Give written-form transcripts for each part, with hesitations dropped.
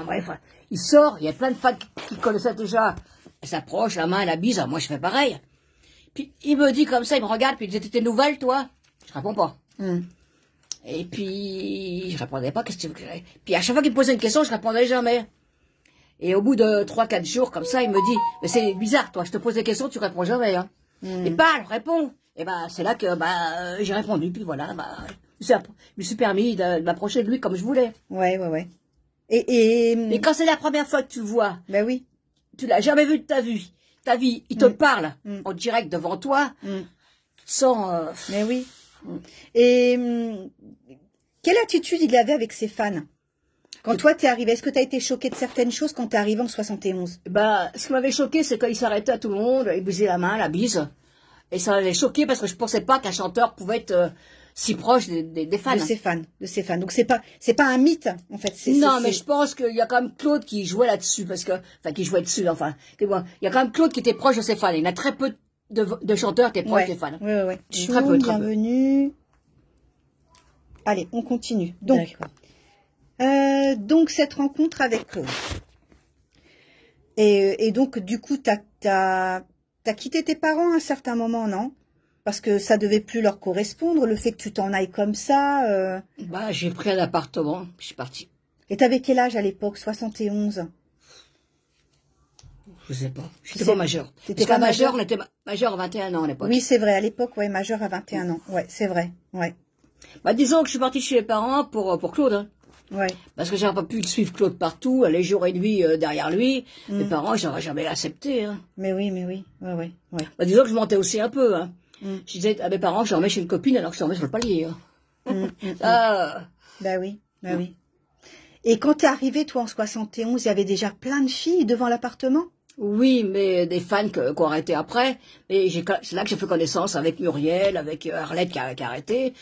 Bref, il sort, il y a plein de fans qui connaissaient déjà. Elle s'approche, la main, la bise, moi je fais pareil. Puis il me dit comme ça, il me regarde, puis il dit, t'es nouvelle toi? Je réponds pas. Et puis, je répondais pas, qu'est-ce que tu veux que j'aille? Puis à chaque fois qu'il me posait une question, je répondais jamais. Et au bout de 3-4 jours, comme ça, il me dit, mais c'est bizarre, toi, je te pose des questions, tu réponds jamais, hein. Et parle, réponds. Et c'est là que, j'ai répondu, puis voilà, je me suis permis de m'approcher de lui comme je voulais. Ouais. Et quand c'est la première fois que tu le vois, oui. Tu l'as jamais vu de ta vie, il te parle en direct devant toi, sans... Mais oui. Et quelle attitude il avait avec ses fans? Quand toi t'es arrivé, est-ce que tu as été choqué de certaines choses quand t'es arrivé en 71? Ce qui m'avait choqué, c'est qu'il s'arrêtait à tout le monde, il bousait la main, la bise. Et ça m'avait choqué parce que je pensais pas qu'un chanteur pouvait être si proche des fans. De ses fans. Donc c'est pas un mythe, en fait. Non, mais je pense qu'il y a quand même Claude qui jouait là-dessus, qui jouait dessus, il y a quand même Claude qui était proche de ses fans. Il y en a très peu de chanteurs qui étaient proches des fans. Ouais. Très peu. Bienvenue. Allez, on continue. Donc cette rencontre avec Claude. Et donc, du coup, t'as quitté tes parents à un certain moment, non? Parce que ça devait plus leur correspondre, le fait que tu t'en ailles comme ça. J'ai pris un appartement, puis je suis partie. Et t'avais quel âge à l'époque? 71? Je sais pas. J'étais pas majeure. T'étais pas majeure? On était majeur à 21 ans à l'époque. Oui, c'est vrai. À l'époque, ouais, majeure à 21 ans. Ouais, c'est vrai. Ouais. Disons que je suis partie chez les parents pour Claude. Hein. Ouais. Parce que j'aurais pas pu suivre Claude partout, aller jour et nuit derrière lui. Mes parents, j'aurais jamais accepté. Hein. Mais oui. Ouais. Disons que je mentais aussi un peu. Hein. Je disais à mes parents que je dormais chez une copine alors que je dormais sur le palier. Hein. Oui. Et quand t'es arrivé, toi, en 71, il y avait déjà plein de filles devant l'appartement? Oui, mais des fans qui ont arrêté après. Et c'est là que j'ai fait connaissance avec Muriel, avec Arlette qui a arrêté,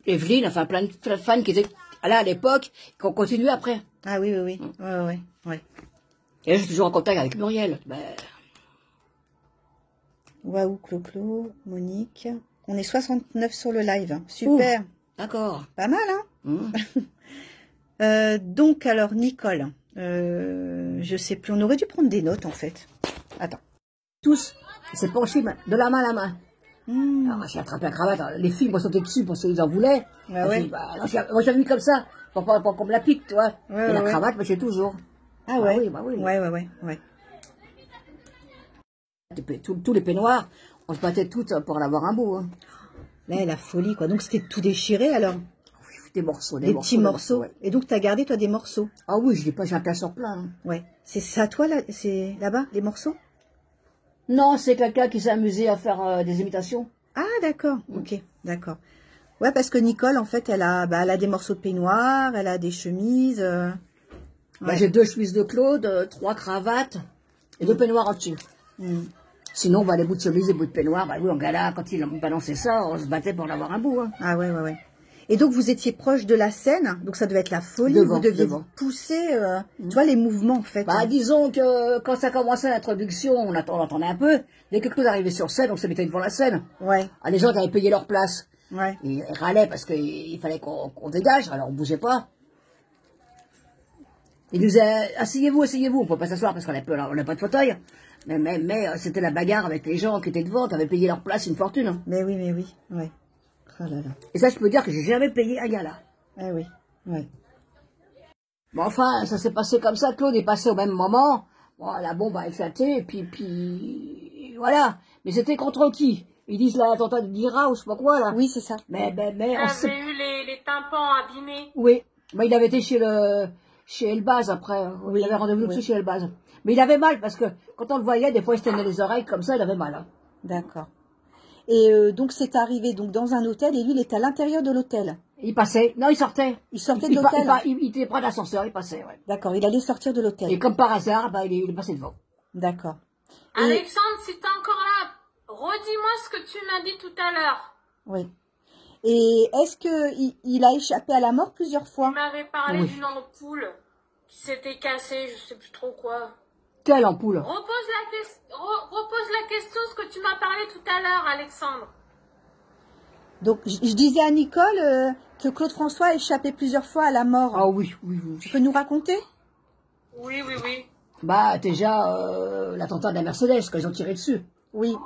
Evelyne, enfin plein de fans qui étaient là à l'époque, qui ont continué après. Ah oui. Ouais. Et là, je suis toujours en contact avec Muriel. Waouh, Clo-Clo, Monique. On est 69 sur le live. Super. D'accord. Pas mal, hein? Donc, alors, Nicole, je sais plus, on aurait dû prendre des notes, en fait. Attends. Tous, c'est penché de la main à la main. Alors, j'ai attrapé la cravate, les filles m'ont sauté dessus parce qu'ils en voulaient. Ouais. Moi, j'avais mis comme ça, pour qu'on me la pique, tu vois. Et la cravate, j'ai toujours. Ah ouais? Oui. Ouais. Tous les peignoirs, on se battait toutes pour en avoir un bout. Hein. Là, la folie, quoi. Donc, c'était tout déchiré, alors? Des morceaux, des petits morceaux. Ouais. Et donc, tu as gardé, toi, des morceaux? Ah oui, j'ai un classeur plein. Hein. Ouais. C'est ça, toi, là? C'est là-bas, les morceaux? Non, c'est quelqu'un qui s'est amusé à faire des imitations. Ah, d'accord. Ok, d'accord. Ouais, parce que Nicole, en fait, elle a des morceaux de peignoir, elle a des chemises. Ouais. J'ai 2 chemises de Claude, 3 cravates et 2 peignoirs en dessus. Sinon, les bouts de chemise, les bouts de peignoir, oui, en gala, quand il balançait ça, on se battait pour en avoir un bout. Hein. Ah ouais. Et donc, vous étiez proche de la scène, donc ça devait être la folie, vous deviez pousser, tu vois, les mouvements, en fait. Disons que quand ça commençait l'introduction, on attendait un peu. Dès que Claude arrivait sur scène, on se mettait devant la scène. Ouais. Les gens avaient payé leur place. Ouais. Ils râlaient parce qu'il fallait qu'on dégage, alors on bougeait pas. Ils nous disaient, asseyez-vous, on peut pas s'asseoir parce qu'on n'a pas de fauteuil. Mais c'était la bagarre avec les gens qui étaient devant, qui avaient payé leur place une fortune. Mais oui, ouais. Oh là là. Et ça, je peux dire que j'ai jamais payé un gala. Ah oui, ouais. Bon, enfin, ça s'est passé comme ça. Claude est passé au même moment. Bon, la bombe a éclaté, et puis voilà. Mais c'était contre qui? Ils disent l'attentat de Dira ou je sais pas quoi, là. Oui, c'est ça. Mais on avait eu les tympans abîmés. Oui. Il avait été chez Elbaz après. Oui. Il avait rendez-vous dessus chez Elbaz. Mais il avait mal parce que quand on le voyait, des fois il se tenait les oreilles comme ça, il avait mal. Hein. D'accord. Et donc c'est arrivé donc dans un hôtel et lui il était à l'intérieur de l'hôtel. Il passait. Non, il sortait. Il sortait de l'hôtel. Il était près d'ascenseur, il passait. Ouais. D'accord. Il allait sortir de l'hôtel. Et comme par hasard, il est passé devant. D'accord. Alexandre, si t'es encore là, redis-moi ce que tu m'as dit tout à l'heure. Oui. Et est-ce que il a échappé à la mort plusieurs fois? Tu m'avais parlé d'une ampoule qui s'était cassée, je sais plus trop quoi. Quelle ampoule? Repose la question, ce que tu m'as parlé tout à l'heure, Alexandre. Donc, je disais à Nicole que Claude François a échappé plusieurs fois à la mort. Ah oui. Tu peux nous raconter? Oui, oui, oui. Bah, déjà, l'attentat de la Mercedes, quand ils ont tiré dessus. Oui.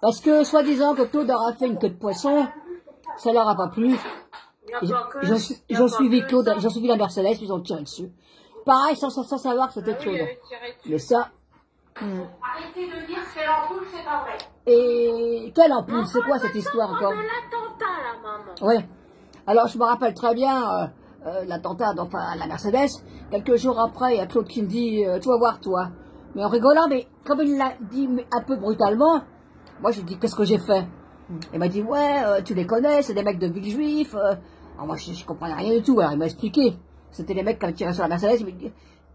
Parce que, soi-disant, que Claude aura fait une queue de poisson, ça leur a pas plu. Il n'y a pas que Ils ont suivi Claude, ils ont suivi la Mercedes, ils ont tiré dessus. Pareil, sans savoir que c'était Oui, Claude. il avait tiré dessus. Mais ça, Arrêtez de dire que c'est l'ampoule, c'est pas vrai. et quelle ampoule, c'est quoi cette histoire encore? De l'attentat, la maman. Ouais. Alors, je me rappelle très bien l'attentat, enfin, à la Mercedes. Quelques jours après, il y a Claude qui me dit, tu vas voir, toi. Mais en rigolant, mais comme il l'a dit un peu brutalement, moi, je lui dis, qu'est-ce que j'ai fait? Il m'a dit, ouais, tu les connais, c'est des mecs de Villejuif. Alors moi, je comprenais rien du tout. Alors, il m'a expliqué. C'était les mecs qui avaient tiré sur la Mercedes. Il m'a dit,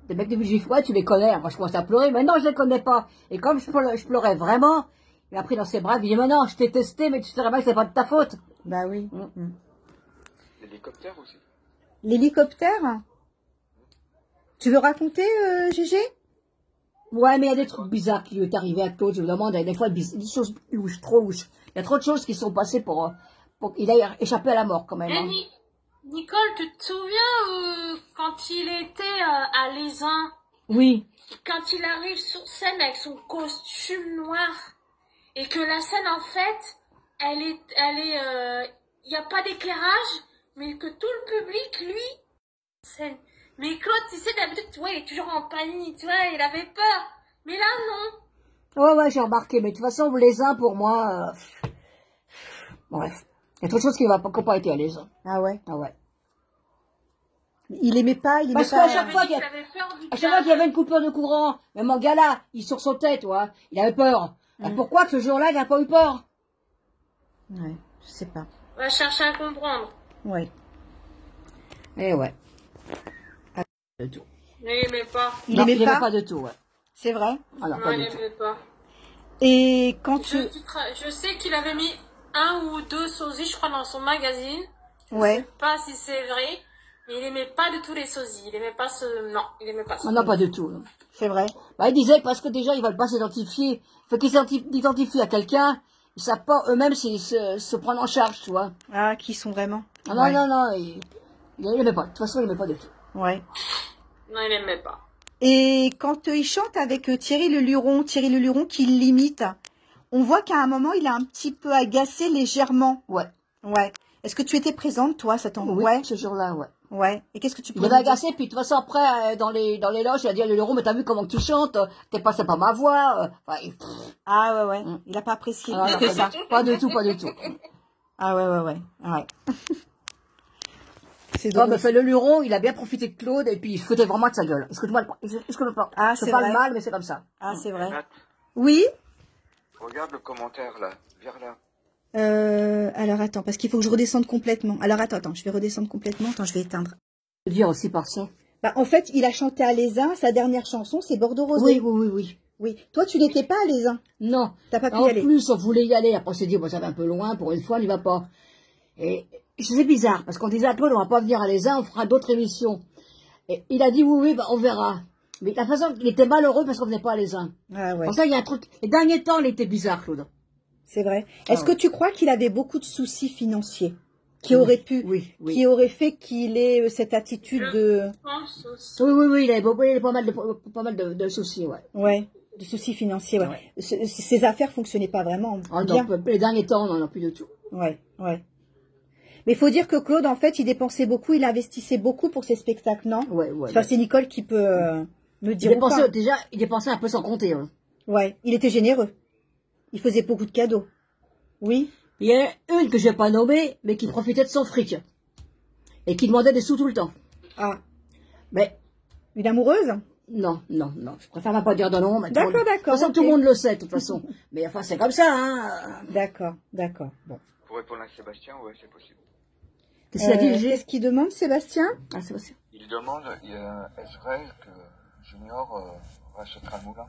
des mecs de Villejuif, ouais, tu les connais. Alors, moi, je commençais à pleurer. Mais non, je les connais pas. Et comme je pleurais vraiment, il m'a pris dans ses bras. Il m'a dit, mais non, je t'ai testé, mais tu sais bien que c'est pas de ta faute. Bah oui. L'hélicoptère aussi. L'hélicoptère? Tu veux raconter, Gégé? Ouais, mais il y a des trucs bizarres qui lui est arrivé à Claude. Je me demande, il y a des fois des choses louches, trop louches. Il y a trop de choses qui sont passées pour qu'il ait échappé à la mort, quand même. Et Hein. Nicole, tu te souviens quand il était à l'Aisin, Oui. quand il arrive sur scène avec son costume noir, et que la scène, en fait, il n'y a pas d'éclairage, mais que tout le public, lui, scène. Mais Claude, tu sais, d'habitude, ouais, il est toujours en panique, tu vois, il avait peur. Mais là, non. Ouais, j'ai remarqué. Mais de toute façon, les uns, pour moi... bref. Il y a trop de choses qui n'ont pas été à les uns. Ah ouais. Ah ouais. Il aimait pas, il aimait Parce pas. qu'à chaque fois qu'il y avait une coupure de courant, même en gala, il sursautait, toi. Il avait peur. Alors pourquoi que ce jour-là, il n'a pas eu peur? Ouais, je sais pas. On va chercher à comprendre. Ouais. Eh ouais. De tout. Mais il aimait pas. Il aimait pas. de tout, ouais. C'est vrai. Alors, Non, pas il du tout. aimait pas. Et quand Je sais qu'il avait mis 1 ou 2 sosies, je crois, dans son magazine. Je Ouais. sais pas si c'est vrai, mais il aimait pas du tout les sosies. Il aimait pas non, il aimait pas ça. Non, pas du tout. Non. C'est vrai. Bah, il disait parce que déjà, ils veulent pas s'identifier. Faut qu'ils s'identifient à quelqu'un. Ils savent pas eux-mêmes s'ils se prendre en charge, tu vois. Ah, qui sont vraiment. Ah, non, Ouais. non, il aimait pas. De toute façon, il aimait pas du tout. Ouais. Non, il aimait pas. Et quand il chante avec Thierry Leluron qui l'imite, on voit qu'à un moment, il a un petit peu agacé légèrement. Ouais. Ouais. Est-ce que tu étais présente, toi, cet endroit? Oui, Ouais. ce jour-là, ouais. Ouais. Et qu'est-ce que tu Il peux m'avait nous dire? agacé, puis de toute façon, après, dans les loges, il a dit à Leluron, mais t'as vu comment tu chantes? C'est pas ma voix. Enfin, Ah ouais, ouais. Il a pas apprécié ah, plus non, que ça. pas du tout, pas du tout. Ah ouais. Ouais. C'est Non, drôle. mais fait Leluron, il a bien profité de Claude, et puis il se foutait vraiment de sa gueule. Excuse-moi, pas. Ah, je c'est parle vrai. mal, mais c'est comme ça. Ah, c'est vrai. Nat, Oui? regarde le commentaire là, vers là. Alors attends, parce qu'il faut que je redescende complètement. Alors attends, je vais redescendre complètement. Attends, je vais éteindre. Je veux dire aussi par ça. Bah, en fait, il a chanté à l'Aisin. Sa dernière chanson, c'est Bordeaux Rosé. Oui. Oui. Toi, tu n'étais pas à l'Aisin. Non. T'as pas pu En y aller. plus, on voulait y aller. Après, on s'est dit, bon, ça va un peu loin, pour une fois, on n'y va pas. Et c'est bizarre, parce qu'on disait à Claude, on va pas venir à l'Aisin, on fera d'autres émissions. Et il a dit, oui, bah, on verra. Mais la façon, il était malheureux parce qu'on venait pas à l'Aisin. Ah ouais. Pour ça, il y a un truc. Les derniers temps, il était bizarre, Claude. C'est vrai. Ah Est-ce que tu crois qu'il avait beaucoup de soucis financiers qui auraient pu, qui auraient fait qu'il ait cette attitude de, Je pense aussi. Oui, il avait pas mal de soucis, ouais. ouais, de soucis financiers, ouais. Ses affaires fonctionnaient pas vraiment Ah, bien. non, les derniers temps, on n'en a plus du tout. Ouais. Mais il faut dire que Claude, en fait, il dépensait beaucoup, il investissait beaucoup pour ses spectacles, non? Ouais. Enfin, c'est Nicole qui peut me dire ou pas. Il dépensait un peu sans compter. Hein. Ouais, il était généreux. Il faisait beaucoup de cadeaux. Oui. Il y a une que je vais pas nommer, mais qui profitait de son fric. Et qui demandait des sous tout le temps. Ah. Mais, Une amoureuse? non. Je préfère même pas dire de nom. D'accord. De toute façon, ok. tout le monde le sait, de toute façon. Mais enfin, c'est comme ça, hein. D'accord. Bon. Pour répondre à Sébastien, ouais, c'est possible. Qu'est-ce qu'il a dit, Gégé? Qu'est-ce qu'il demande, Sébastien? Ah, c'est possible. Il demande, est-ce vrai que Junior rachètera le moulin?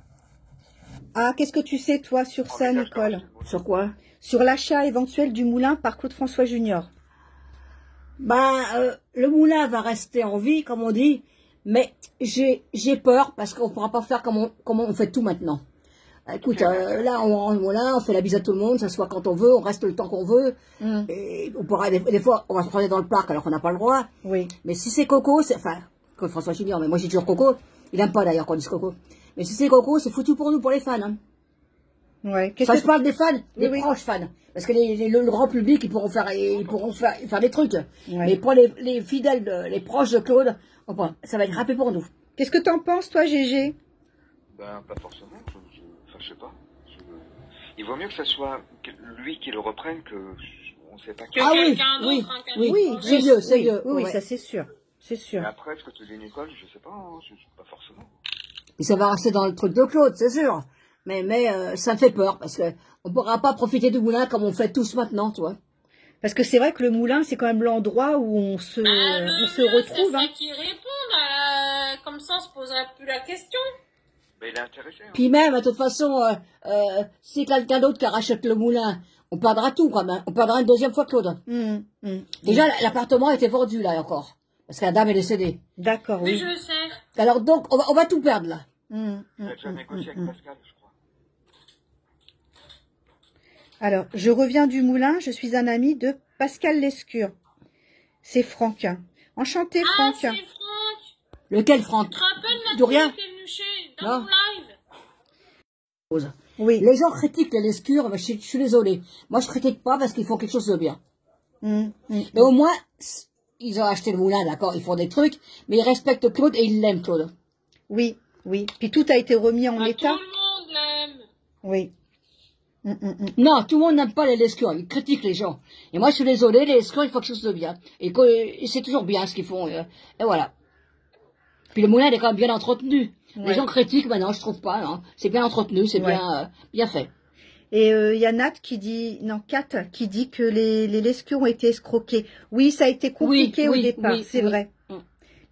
Ah, qu'est-ce que tu sais, toi, sur ça, Envisage de Nicole? racheter le moulin. Sur quoi? Sur l'achat éventuel du moulin par Claude-François Junior. Le moulin va rester en vie, comme on dit, mais j'ai peur parce qu'on pourra pas faire comme on fait tout maintenant. Écoute, là, on rentre au moulin, on fait la bise à tout le monde, ça soit quand on veut, on reste le temps qu'on veut. Et on pourra, des fois, on va se promener dans le parc alors qu'on n'a pas le droit. Oui. Mais si c'est Coco, Claude François Junior, mais moi j'ai toujours Coco. Il aime pas d'ailleurs qu'on dise Coco. Mais si c'est Coco, c'est foutu pour nous, pour les fans. Hein. Ouais. Enfin, je parle des fans, des oui. proches fans. Parce que le grand public, ils pourront faire des trucs. Ouais. Mais pour les fidèles, les proches de Claude, ça va être râpé pour nous. Qu'est-ce que t'en penses, toi, Gégé? Ben, pas forcément. Enfin, je sais pas. Il vaut mieux que ça soit lui qui le reprenne que on sait pas qui. Ah oui, quelqu'un oui, d'autre, hein, oui, Oui, c'est mieux, c'est mieux. Oui, ouais. ça c'est sûr. C'est sûr. Mais après, ce que tu dis, Nicole, je sais pas. Hein, pas forcément. Et ça va rester dans le truc de Claude, c'est sûr. Mais ça me fait peur parce que on pourra pas profiter du moulin comme on fait tous maintenant, tu vois. Parce que c'est vrai que le moulin, c'est quand même l'endroit où on se retrouve. C'est Hein. ça qui répond, comme ça on se poserait plus la question. Mais il est intéressé. Hein. Puis même, de toute façon, si quelqu'un d'autre qui rachète le moulin, on perdra tout quand même. On perdra une deuxième fois Claude. Déjà, l'appartement était vendu là encore. Parce que la dame est décédée. D'accord, Oui, oui. je sais. Alors donc, on va tout perdre là. Il a déjà négocié avec Pascal, je crois. Alors, je reviens du moulin, je suis un ami de Pascal Lescure. C'est Franck. Enchanté, Ah, Franck. c'est Franck. Lequel, Franck? Tu te rappelles la Dourien? fille qui est venue dans Non. mon live? Oui. Les gens critiquent les lescures, mais je suis désolée. Moi, je critique pas parce qu'ils font quelque chose de bien. Mais au moins, ils ont acheté le moulin, d'accord, ils font des trucs, mais ils respectent Claude et ils l'aiment, Claude. Oui, oui. Puis tout a été remis en Tout état. le monde l'aime. Oui. Non, tout le monde n'aime pas les lescures, ils critiquent les gens. Et moi, je suis désolée, les lescures, ils font quelque chose de bien. Et c'est toujours bien ce qu'ils font. Et voilà. Puis le moulin, il est quand même bien entretenu. Ouais. Les gens critiquent, mais non, je trouve pas. Non. C'est bien entretenu, c'est Ouais. bien fait. Et il y a Kat qui dit que les lescures ont été escroqués. Oui, ça a été compliqué au départ, c'est vrai.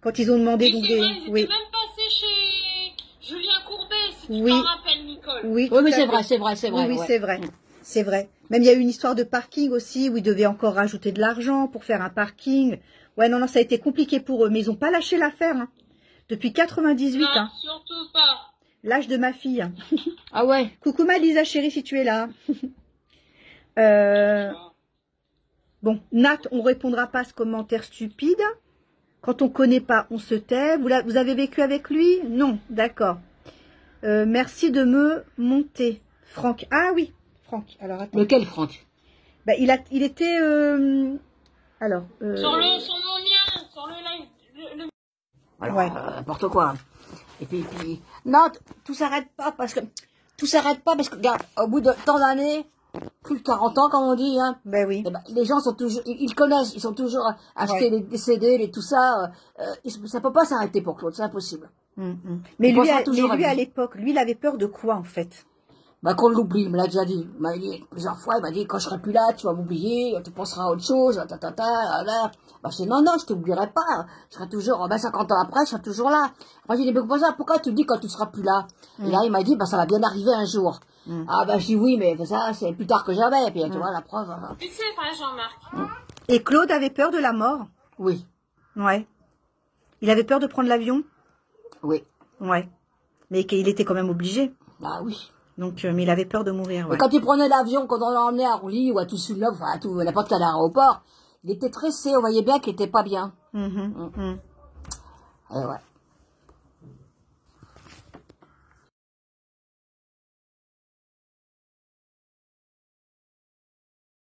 Quand ils ont demandé Oui, donc c'est des... vrai, ils Oui, étaient même passés chez Julien Courbet, si tu Oui. t'en rappelles, Nicole. oui, Oui, mais tout à c'est fait. vrai, c'est vrai, c'est vrai. Oui, ouais. c'est vrai. C'est vrai. Même il y a eu une histoire de parking aussi où ils devaient encore rajouter de l'argent pour faire un parking. Ouais, non, ça a été compliqué pour eux, mais ils ont pas lâché l'affaire. Hein. Depuis 98, Non, hein, surtout pas. l'âge de ma fille. Hein. Ah ouais. Coucou ma Lisa chérie si tu es là. Bon, Nat, on répondra pas à ce commentaire stupide. Quand on connaît pas, on se tait. Vous avez vécu avec lui? Non, d'accord. Merci de me monter. Franck. Ah oui, Franck. Alors attends. Lequel, Franck? Bah, il était. Alors. Sur mon lien, sur le live. Alors, Ouais. n'importe quoi. Et puis, non, tout s'arrête pas parce que, regarde, au bout de tant d'années, plus de 40 ans, comme on dit, hein, Ben oui. eh ben, les gens sont toujours, ils connaissent, ils sont toujours achetés les CD, tout ça, ça peut pas s'arrêter pour Claude, c'est impossible. Mais On lui, pensera toujours à à lui. l'époque, lui, il avait peur de quoi en fait? Bah, qu'on l'oublie, il me l'a déjà dit. Il m'a dit plusieurs fois, il m'a dit, quand je serai plus là, tu vas m'oublier, tu penseras à autre chose, là. Bah, je dis, non, je t'oublierai pas. Je serai toujours, 50 ans après, je serai toujours là. Moi, j'ai dit, mais pourquoi tu dis quand tu seras plus là? Et là, il m'a dit, bah, ça va bien arriver un jour. Ah, bah, je dis oui, mais ça, c'est plus tard que jamais. Et puis, tu vois, la preuve. Mais c'est vrai, Jean-Marc. Et Claude avait peur de la mort? Oui, Ouais. Il avait peur de prendre l'avion? oui. Ouais. Mais qu'il était quand même obligé. Bah, oui. Donc, mais il avait peur de mourir. Et Ouais. quand il prenait l'avion, quand on l'emmenait à Rouly ou à Toussoula, enfin, à tout, n'importe quel aéroport, il était stressé, on voyait bien qu'il était pas bien. Et ouais.